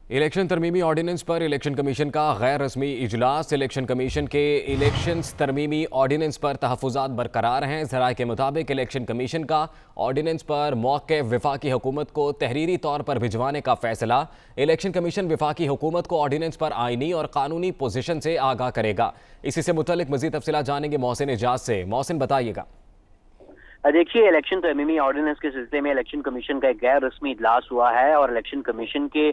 Election तरमीमी ordinance पर election commission का गैर रस्मी इजलास। इलेक्शन कमीशन के इलेक्शंस तरमीमी ऑर्डिनेंस पर तहफ़्फ़ुज़ात बरकरार हैं। ज़राए के मुताबिक इलेक्शन कमीशन का ऑर्डिनेंस पर मौक़िफ़ वफ़ाक़ी हुकूमत को तहरीरी तौर पर भिजवाने का फ़ैसला। इलेक्शन कमीशन वफ़ाक़ी हुकूमत को ऑर्डिनेंस पर आइनी और कानूनी पोजीशन से आगाह करेगा। इसी से मुतल्लिक़ मज़ीद तफ़सीलात जानेंगे मोहसिन एजाज से। मोहसिन, बताइएगा। देखिए, इलेक्शन तरमीमी ऑर्डिनेंस के सिलसिले में इलेक्शन कमीशन का एक गैर रस्मी इजलास हुआ है और इलेक्शन कमीशन के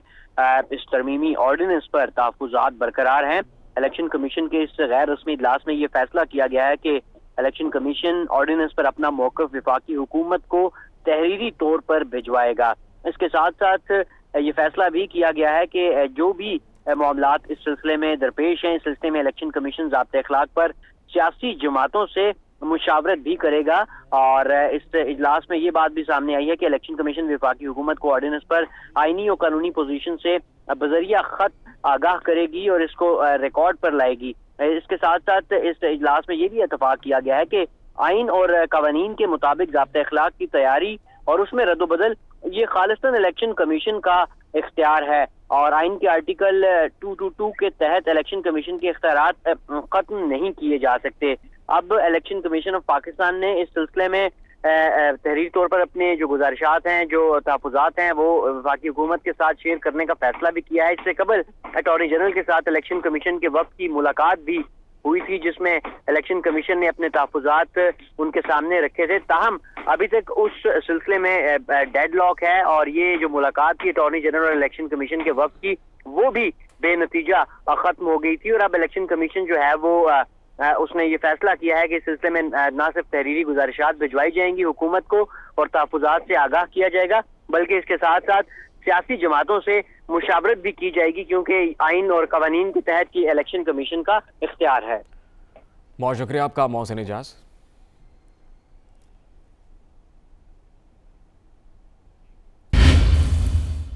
इस तरमीमी ऑर्डिनेंस पर तहफ़्फ़ुज़ात बरकरार हैं। इलेक्शन कमीशन के इस गैर रस्मी इजलास में ये फैसला किया गया है कि इलेक्शन कमीशन ऑर्डिनेंस पर अपना मौक़िफ़ वफ़ाक़ी हुकूमत को तहरीरी तौर पर भिजवाएगा। इसके साथ साथ ये फैसला भी किया गया है कि जो भी मामलात इस सिलसिले में दरपेश हैं, इस सिलसिले में इलेक्शन कमीशन ज़ाब्ते अखलाक पर सियासी जमातों से मुशावरत भी करेगा। और इस इजलास में ये बात भी सामने आई है कि इलेक्शन कमीशन वफाकी हुकूमत को ऑर्डिनेंस पर आईनी और कानूनी पोजीशन से बजरिया खत आगाह करेगी और इसको रिकॉर्ड पर लाएगी। इसके साथ साथ इस इजलास में ये भी इत्तफाक किया गया है कि आइन और कवानीन के मुताबिक ज़ाब्ते अखलाक की तैयारी और उसमें रद्दबदल ये खालिस्तान इलेक्शन कमीशन का इख्तियार है और आइन के आर्टिकल 222 के तहत इलेक्शन कमीशन के इख्तियारात खत्म नहीं किए जा सकते। अब इलेक्शन कमीशन ऑफ पाकिस्तान ने इस सिलसिले में तहरीरी तौर पर अपने जो गुजारिशात हैं, जो तहफ़्फ़ुज़ात हैं, वो वफाकी हुकूमत के साथ शेयर करने का फैसला भी किया है। इससे कबल अटॉर्नी जनरल के साथ इलेक्शन कमीशन के वक्त की मुलाकात भी हुई थी, जिसमें इलेक्शन कमीशन ने अपने तहफ़्फ़ुज़ात उनके सामने रखे थे। ताहम अभी तक उस सिलसिले में डेडलॉक है और ये जो मुलाकात थी अटॉर्नी जनरल और इलेक्शन कमीशन के वक्त की, वो भी बेनतीजा खत्म हो गई थी। और अब इलेक्शन कमीशन जो है वो उसने ये फैसला किया है कि इस सिलसिले में न सिर्फ तहरीरी गुजारिशात भिजवाई जाएंगी हुकूमत को और तहफ़्फ़ुज़ात से आगाह किया जाएगा, बल्कि इसके साथ साथ सियासी जमातों से मुशावरत भी की जाएगी, क्योंकि आइन और कवानीन के तहत की इलेक्शन कमीशन का इख्तियार है। बहुत शुक्रिया आपका मोहसिन एजाज।